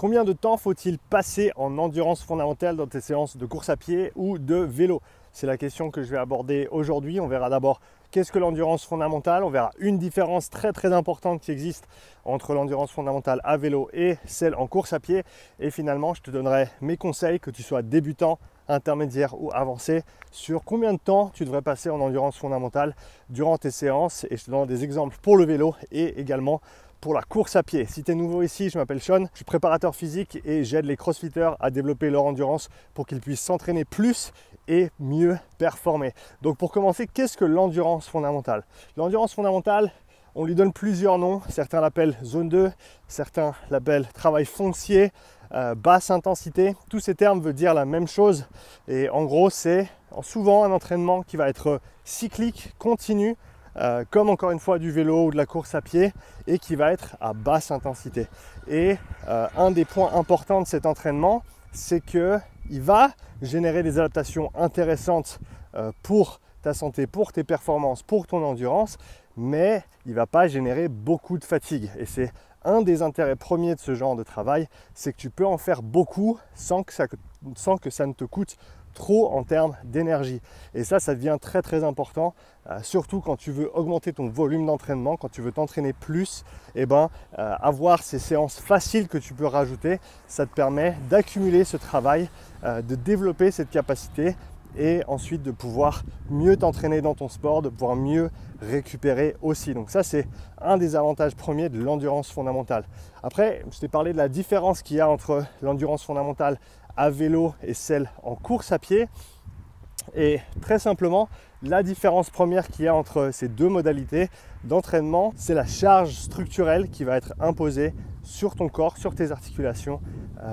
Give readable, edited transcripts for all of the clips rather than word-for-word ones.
Combien de temps faut-il passer en endurance fondamentale dans tes séances de course à pied ou de vélo? C'est la question que je vais aborder aujourd'hui. On verra d'abord qu'est-ce que l'endurance fondamentale. On verra une différence très importante qui existe entre l'endurance fondamentale à vélo et celle en course à pied. Et finalement, je te donnerai mes conseils, que tu sois débutant, intermédiaire ou avancé, sur combien de temps tu devrais passer en endurance fondamentale durant tes séances. Et je te donne des exemples pour le vélo et également pour la course à pied. Si tu es nouveau ici, je m'appelle Sean, je suis préparateur physique et j'aide les crossfitters à développer leur endurance pour qu'ils puissent s'entraîner plus et mieux performer. Donc pour commencer, qu'est-ce que l'endurance fondamentale? L'endurance fondamentale, on lui donne plusieurs noms. Certains l'appellent zone 2, certains l'appellent travail foncier, basse intensité. Tous ces termes veulent dire la même chose. Et en gros, c'est souvent un entraînement qui va être cyclique, continu, comme encore une fois du vélo ou de la course à pied, et qui va être à basse intensité. Et un des points importants de cet entraînement, c'est qu'il va générer des adaptations intéressantes pour ta santé, pour tes performances, pour ton endurance, mais il ne va pas générer beaucoup de fatigue. Et c'est un des intérêts premiers de ce genre de travail, c'est que tu peux en faire beaucoup sans que ça ne te coûte trop en termes d'énergie. Et ça devient très important, surtout quand tu veux augmenter ton volume d'entraînement, quand tu veux t'entraîner plus. Avoir ces séances faciles que tu peux rajouter, ça te permet d'accumuler ce travail, de développer cette capacité et ensuite de pouvoir mieux t'entraîner dans ton sport, de pouvoir mieux récupérer aussi. Donc ça, c'est un des avantages premiers de l'endurance fondamentale. Après, je t'ai parlé de la différence qu'il y a entre l'endurance fondamentale à vélo et celle en course à pied. Et très simplement, la différence première qu'il y a entre ces deux modalités d'entraînement, c'est la charge structurelle qui va être imposée sur ton corps, sur tes articulations,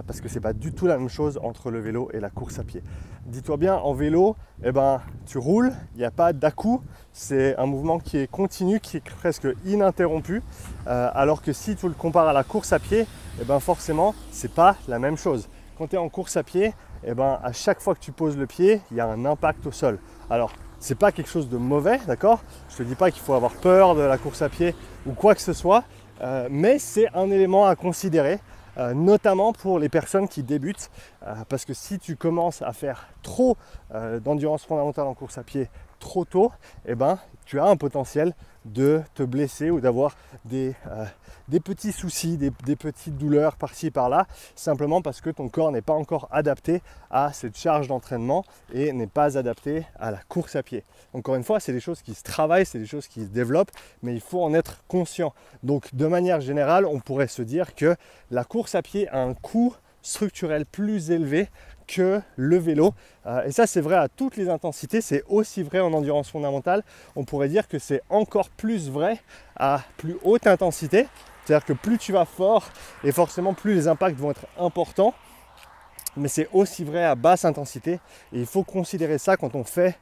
parce que ce n'est pas du tout la même chose entre le vélo et la course à pied. Dis-toi bien, en vélo, tu roules, il n'y a pas d'à-coup, c'est un mouvement qui est continu, qui est presque ininterrompu, alors que si tu le compares à la course à pied, forcément, ce n'est pas la même chose. Quand tu es en course à pied, à chaque fois que tu poses le pied, il y a un impact au sol. Alors, ce n'est pas quelque chose de mauvais, d'accord? Je ne te dis pas qu'il faut avoir peur de la course à pied ou quoi que ce soit, mais c'est un élément à considérer, notamment pour les personnes qui débutent, parce que si tu commences à faire trop d'endurance fondamentale en course à pied trop tôt, tu as un potentiel de te blesser ou d'avoir des petits soucis, des petites douleurs par-ci par-là, simplement parce que ton corps n'est pas encore adapté à cette charge d'entraînement et n'est pas adapté à la course à pied. Encore une fois, c'est des choses qui se travaillent, c'est des choses qui se développent, mais il faut en être conscient. Donc de manière générale, on pourrait se dire que la course à pied a un coût structurel plus élevé que le vélo, et ça c'est vrai à toutes les intensités, c'est aussi vrai en endurance fondamentale. On pourrait dire que c'est encore plus vrai à plus haute intensité, c'est-à-dire que plus tu vas fort et forcément plus les impacts vont être importants, mais c'est aussi vrai à basse intensité, et il faut considérer ça quand on fait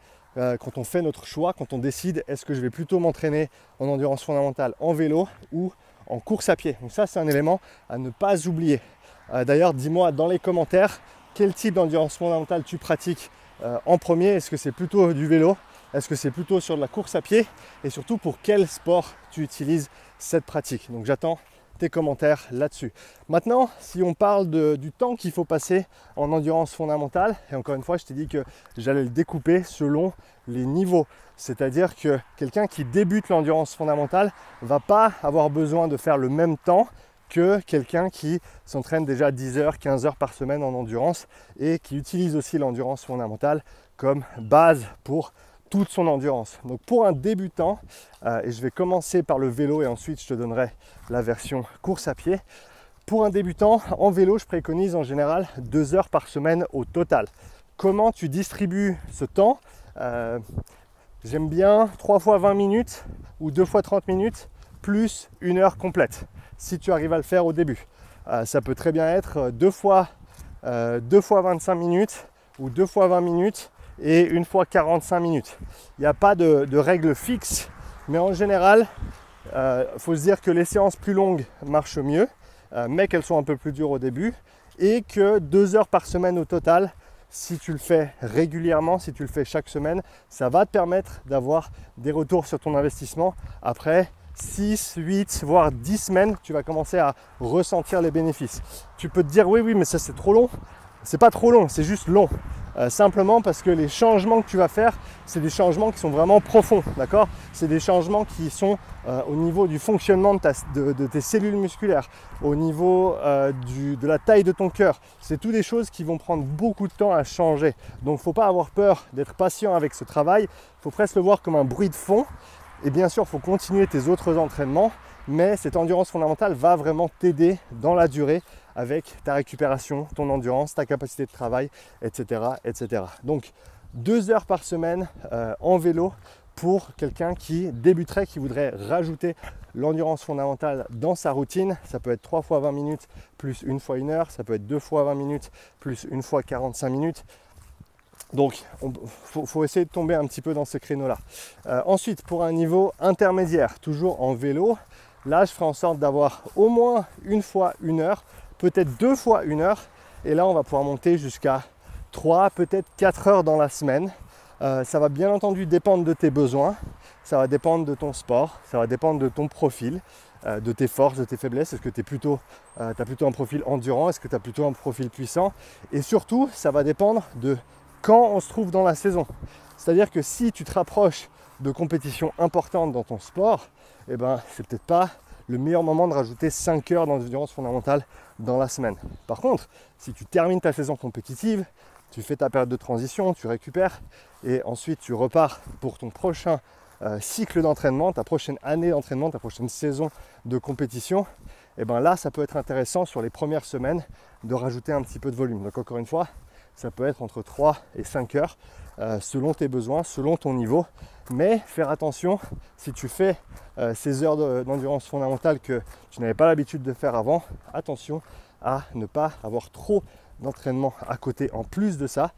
notre choix, quand on décide est-ce que je vais plutôt m'entraîner en endurance fondamentale en vélo ou en course à pied. Donc ça c'est un élément à ne pas oublier. D'ailleurs, dis-moi dans les commentaires quel type d'endurance fondamentale tu pratiques en premier. Est-ce que c'est plutôt du vélo? Est-ce que c'est plutôt sur de la course à pied? Et surtout, pour quel sport tu utilises cette pratique? Donc j'attends tes commentaires là-dessus. Maintenant, si on parle du temps qu'il faut passer en endurance fondamentale, et encore une fois, je t'ai dit que j'allais le découper selon les niveaux. C'est-à-dire que quelqu'un qui débute l'endurance fondamentale ne va pas avoir besoin de faire le même temps que quelqu'un qui s'entraîne déjà 10 heures, 15 heures par semaine en endurance et qui utilise aussi l'endurance fondamentale comme base pour toute son endurance. Donc pour un débutant, et je vais commencer par le vélo et ensuite je te donnerai la version course à pied. Pour un débutant, en vélo, je préconise en général 2 heures par semaine au total. Comment tu distribues ce temps? J'aime bien 3 fois 20 minutes ou 2 fois 30 minutes plus 1 heure complète. Si tu arrives à le faire au début. Ça peut très bien être 2 fois 25 minutes ou 2 fois 20 minutes et 1 fois 45 minutes. Il n'y a pas de règle fixe, mais en général, faut se dire que les séances plus longues marchent mieux, mais qu'elles sont un peu plus dures au début, et que 2 heures par semaine au total, si tu le fais régulièrement, si tu le fais chaque semaine, ça va te permettre d'avoir des retours sur ton investissement. Après, 6, 8, voire 10 semaines, tu vas commencer à ressentir les bénéfices. Tu peux te dire oui, mais ça c'est trop long. C'est pas trop long, c'est juste long. Simplement parce que les changements que tu vas faire, c'est des changements qui sont vraiment profonds, d'accord? C'est des changements qui sont au niveau du fonctionnement de tes cellules musculaires, au niveau de la taille de ton cœur. C'est toutes des choses qui vont prendre beaucoup de temps à changer. Donc il ne faut pas avoir peur d'être patient avec ce travail. Il faut presque le voir comme un bruit de fond. Et bien sûr, il faut continuer tes autres entraînements, mais cette endurance fondamentale va vraiment t'aider dans la durée avec ta récupération, ton endurance, ta capacité de travail, etc. etc. Donc 2 heures par semaine en vélo pour quelqu'un qui débuterait, qui voudrait rajouter l'endurance fondamentale dans sa routine. Ça peut être 3 fois 20 minutes plus 1 fois 1 heure, ça peut être 2 fois 20 minutes plus 1 fois 45 minutes. Donc il faut essayer de tomber un petit peu dans ce créneau-là. Ensuite, pour un niveau intermédiaire, toujours en vélo, là je ferai en sorte d'avoir au moins 1 fois 1 heure, peut-être 2 fois 1 heure, et là on va pouvoir monter jusqu'à 3, peut-être 4 heures dans la semaine. Ça va bien entendu dépendre de tes besoins, ça va dépendre de ton sport, ça va dépendre de ton profil, de tes forces, de tes faiblesses. Est-ce que tu as plutôt un profil endurant, est-ce que tu as plutôt un profil puissant, et surtout ça va dépendre de quand on se trouve dans la saison. C'est-à-dire que si tu te rapproches de compétitions importantes dans ton sport, eh ben, c'est peut-être pas le meilleur moment de rajouter 5 heures d'endurance fondamentale dans la semaine. Par contre, si tu termines ta saison compétitive, tu fais ta période de transition, tu récupères et ensuite tu repars pour ton prochain cycle d'entraînement, ta prochaine année d'entraînement, ta prochaine saison de compétition, et ben là ça peut être intéressant sur les premières semaines de rajouter un petit peu de volume. Donc encore une fois, ça peut être entre 3 et 5 heures selon tes besoins, selon ton niveau. Mais faire attention, si tu fais ces heures d'endurance fondamentale que tu n'avais pas l'habitude de faire avant, attention à ne pas avoir trop d'entraînement à côté. En plus de ça,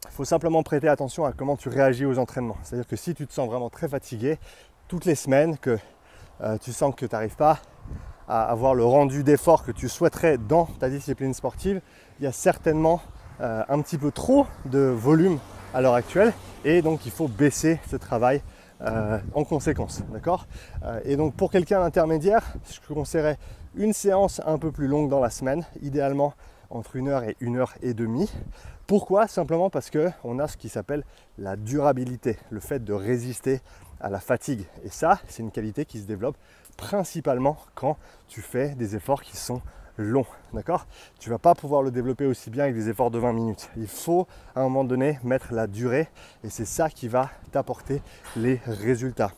il faut simplement prêter attention à comment tu réagis aux entraînements. C'est-à-dire que si tu te sens vraiment très fatigué toutes les semaines, que tu sens que tu n'arrives pas à avoir le rendu d'effort que tu souhaiterais dans ta discipline sportive, il y a certainement un petit peu trop de volume à l'heure actuelle et donc il faut baisser ce travail en conséquence, d'accord? Et donc pour quelqu'un d'intermédiaire, je conseillerais une séance un peu plus longue dans la semaine, idéalement entre 1 heure et 1 heure et demie. Pourquoi? Simplement parce qu'on a ce qui s'appelle la durabilité, le fait de résister à la fatigue. Et ça, c'est une qualité qui se développe principalement quand tu fais des efforts qui sont long, d'accord? Tu vas pas pouvoir le développer aussi bien avec des efforts de 20 minutes. Il faut à un moment donné mettre la durée et c'est ça qui va t'apporter les résultats.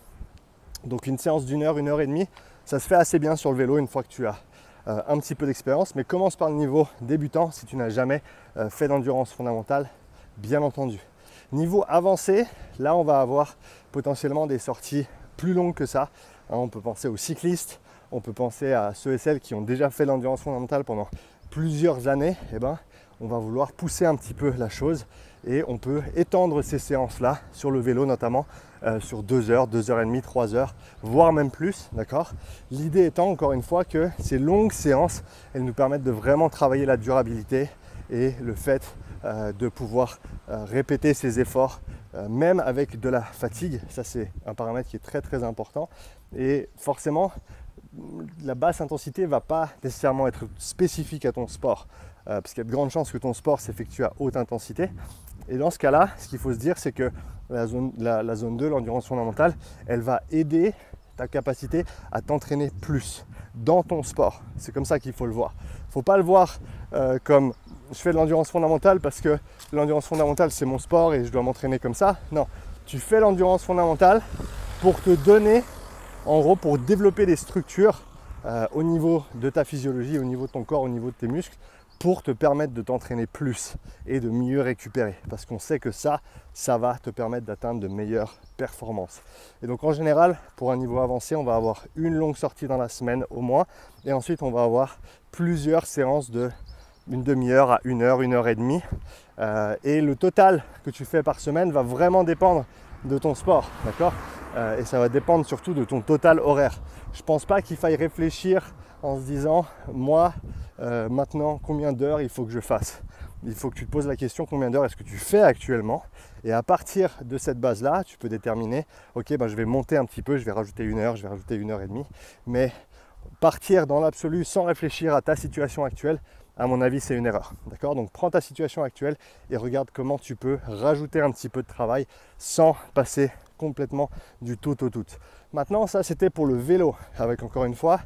Donc une séance d'1 heure, 1 heure et demie, ça se fait assez bien sur le vélo une fois que tu as un petit peu d'expérience, mais commence par le niveau débutant si tu n'as jamais fait d'endurance fondamentale, bien entendu. Niveau avancé, là on va avoir potentiellement des sorties plus longues que ça. On peut penser aux cyclistes, on peut penser à ceux et celles qui ont déjà fait l'endurance fondamentale pendant plusieurs années. Eh ben, on va vouloir pousser un petit peu la chose et on peut étendre ces séances-là sur le vélo notamment sur 2 heures, 2 heures et demie, 3 heures, voire même plus, d'accord? L'idée étant encore une fois que ces longues séances, elles nous permettent de vraiment travailler la durabilité et le fait de pouvoir répéter ces efforts même avec de la fatigue. Ça c'est un paramètre qui est très très important et forcément la basse intensité ne va pas nécessairement être spécifique à ton sport parce qu'il y a de grandes chances que ton sport s'effectue à haute intensité et dans ce cas là ce qu'il faut se dire c'est que la zone 2, l'endurance fondamentale, elle va aider ta capacité à t'entraîner plus dans ton sport. C'est comme ça qu'il faut le voir. Il ne faut pas le voir comme je fais de l'endurance fondamentale parce que l'endurance fondamentale c'est mon sport et je dois m'entraîner comme ça. Non, tu fais l'endurance fondamentale pour te donner, en gros pour développer des structures au niveau de ta physiologie, au niveau de ton corps, au niveau de tes muscles, pour te permettre de t'entraîner plus et de mieux récupérer. Parce qu'on sait que ça va te permettre d'atteindre de meilleures performances. Et donc en général, pour un niveau avancé, on va avoir une longue sortie dans la semaine au moins. Et ensuite, on va avoir plusieurs séances de une demi-heure à 1 heure, 1 heure et demie. Et le total que tu fais par semaine va vraiment dépendre de ton sport, d'accord? Et ça va dépendre surtout de ton total horaire. Je pense pas qu'il faille réfléchir en se disant moi maintenant combien d'heures il faut que je fasse. il faut que tu te poses la question combien d'heures est-ce que tu fais actuellement. Et à partir de cette base-là, tu peux déterminer, ok, ben je vais monter un petit peu, je vais rajouter 1 heure, je vais rajouter 1 heure et demie. Mais partir dans l'absolu sans réfléchir à ta situation actuelle, à mon avis, c'est une erreur. D'accord? Donc prends ta situation actuelle et regarde comment tu peux rajouter un petit peu de travail sans passer complètement du tout au tout. Maintenant, ça c'était pour le vélo, avec encore une fois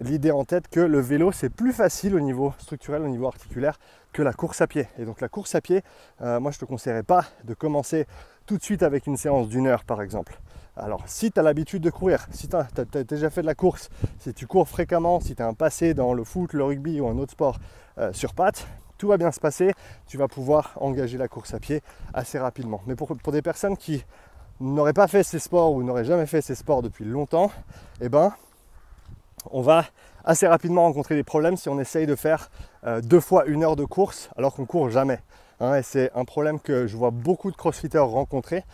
l'idée en tête que le vélo c'est plus facile au niveau structurel, au niveau articulaire que la course à pied. Et donc la course à pied, moi je ne te conseillerais pas de commencer tout de suite avec une séance d'1 heure par exemple. Alors si tu as l'habitude de courir, si tu as déjà fait de la course, si tu cours fréquemment, si tu as un passé dans le foot, le rugby ou un autre sport sur pattes, tout va bien se passer, tu vas pouvoir engager la course à pied assez rapidement. Mais pour des personnes qui n'auraient pas fait ces sports ou n'auraient jamais fait ces sports depuis longtemps, eh ben, on va assez rapidement rencontrer des problèmes si on essaye de faire 2 fois 1 heure de course alors qu'on ne court jamais. Et c'est un problème que je vois beaucoup de crossfitters rencontrer.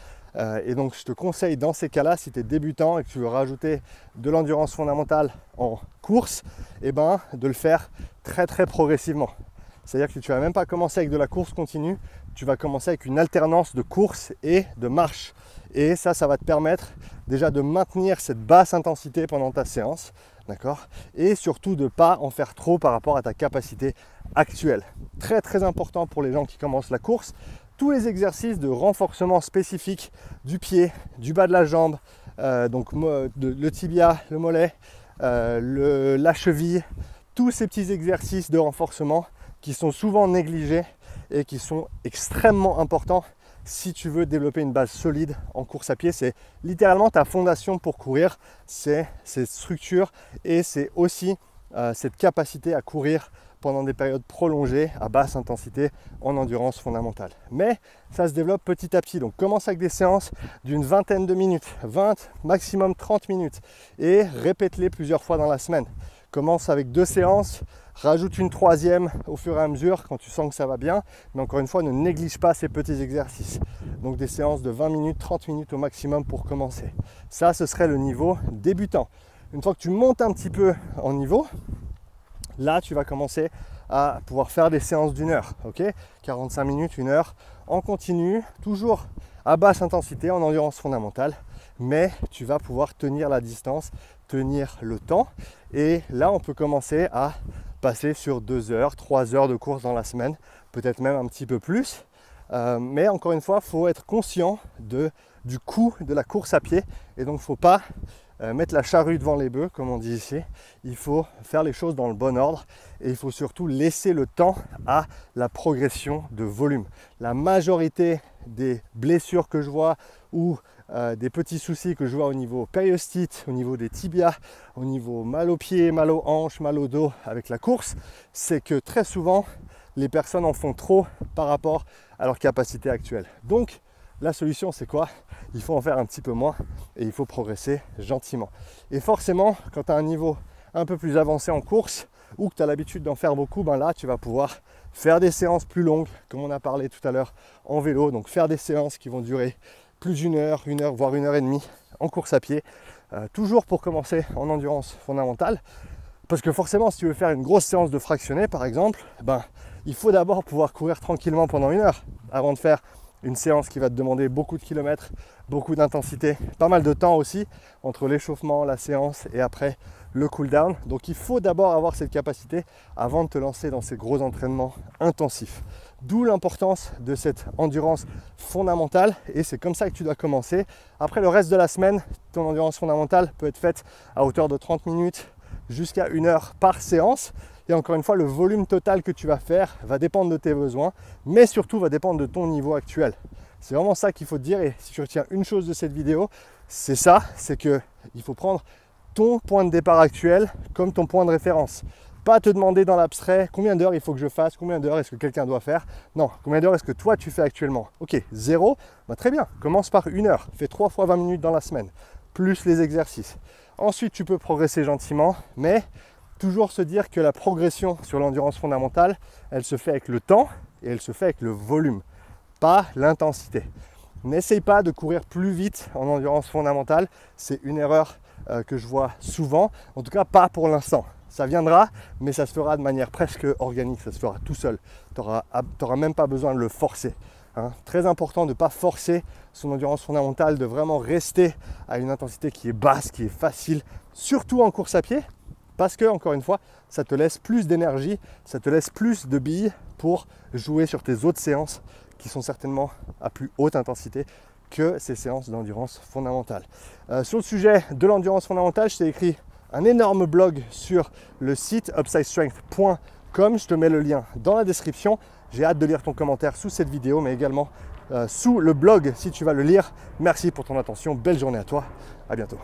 Et donc je te conseille dans ces cas-là, si tu es débutant et que tu veux rajouter de l'endurance fondamentale en course, eh ben, de le faire très très progressivement. C'est-à-dire que tu ne vas même pas commencer avec de la course continue, tu vas commencer avec une alternance de course et de marche. Et ça va te permettre déjà de maintenir cette basse intensité pendant ta séance, d'accord? Et surtout de ne pas en faire trop par rapport à ta capacité actuelle. Très très important pour les gens qui commencent la course, tous les exercices de renforcement spécifique du pied, du bas de la jambe, donc le tibia, le mollet, la cheville, tous ces petits exercices de renforcement qui sont souvent négligés et qui sont extrêmement importants si tu veux développer une base solide en course à pied. C'est littéralement ta fondation pour courir, c'est cette structure et c'est aussi cette capacité à courir pendant des périodes prolongées à basse intensité en endurance fondamentale. Mais ça se développe petit à petit. Donc commence avec des séances d'une vingtaine de minutes, 20, maximum 30 minutes et répète-les plusieurs fois dans la semaine. Commence avec 2 séances, rajoute une 3e au fur et à mesure quand tu sens que ça va bien. Mais encore une fois, ne néglige pas ces petits exercices. Donc des séances de 20 minutes, 30 minutes au maximum pour commencer. Ça, ce serait le niveau débutant. Une fois que tu montes un petit peu en niveau, là, tu vas commencer à pouvoir faire des séances d'1 heure, ok? 45 minutes, 1 heure, en continu, toujours à basse intensité, en endurance fondamentale, mais tu vas pouvoir tenir la distance, tenir le temps. Et là, on peut commencer à passer sur 2 heures, 3 heures de course dans la semaine, peut-être même un petit peu plus. Mais encore une fois, il faut être conscient du coût de la course à pied. Et donc, il ne faut pas mettre la charrue devant les bœufs, comme on dit ici. Il faut faire les choses dans le bon ordre et il faut surtout laisser le temps à la progression de volume. La majorité des blessures que je vois ou des petits soucis que je vois au niveau périostite, au niveau des tibias, au niveau mal aux pieds, mal aux hanches, mal au dos avec la course, c'est que très souvent les personnes en font trop par rapport à leur capacité actuelle. Donc la solution, c'est quoi? Il faut en faire un petit peu moins et il faut progresser gentiment. Et forcément, quand tu as un niveau un peu plus avancé en course ou que tu as l'habitude d'en faire beaucoup, ben là, tu vas pouvoir faire des séances plus longues, comme on a parlé tout à l'heure en vélo. Donc faire des séances qui vont durer plus d'1 heure, voire 1 heure et demie en course à pied. Toujours pour commencer en endurance fondamentale. Parce que forcément, si tu veux faire une grosse séance de fractionné, par exemple, ben, il faut d'abord pouvoir courir tranquillement pendant 1 heure avant de faire une séance qui va te demander beaucoup de kilomètres, beaucoup d'intensité, pas mal de temps aussi entre l'échauffement, la séance et après le cool down. Donc il faut d'abord avoir cette capacité avant de te lancer dans ces gros entraînements intensifs. D'où l'importance de cette endurance fondamentale et c'est comme ça que tu dois commencer. Après le reste de la semaine, ton endurance fondamentale peut être faite à hauteur de 30 minutes jusqu'à 1 heure par séance. Et encore une fois, le volume total que tu vas faire va dépendre de tes besoins, mais surtout va dépendre de ton niveau actuel. C'est vraiment ça qu'il faut te dire. Et si tu retiens une chose de cette vidéo, c'est ça, c'est qu'il faut prendre ton point de départ actuel comme ton point de référence. Pas te demander dans l'abstrait combien d'heures il faut que je fasse, combien d'heures est-ce que quelqu'un doit faire. Non, combien d'heures est-ce que toi tu fais actuellement? Ok, 0, bah très bien, commence par 1 heure, fais 3 fois 20 minutes dans la semaine, plus les exercices. Ensuite, tu peux progresser gentiment, mais toujours se dire que la progression sur l'endurance fondamentale, elle se fait avec le temps et elle se fait avec le volume, pas l'intensité. N'essaye pas de courir plus vite en endurance fondamentale, c'est une erreur que je vois souvent, en tout cas pas pour l'instant. Ça viendra, mais ça se fera de manière presque organique, ça se fera tout seul. Tu n'auras même pas besoin de le forcer. Hein. Très important de ne pas forcer son endurance fondamentale, de vraiment rester à une intensité qui est basse, qui est facile, surtout en course à pied, parce que, encore une fois, ça te laisse plus d'énergie, ça te laisse plus de billes pour jouer sur tes autres séances qui sont certainement à plus haute intensité que ces séances d'endurance fondamentale. Sur le sujet de l'endurance fondamentale, je t'ai écrit un énorme blog sur le site upsidestrength.com. Je te mets le lien dans la description. J'ai hâte de lire ton commentaire sous cette vidéo, mais également sous le blog si tu vas le lire. Merci pour ton attention. Belle journée à toi. À bientôt.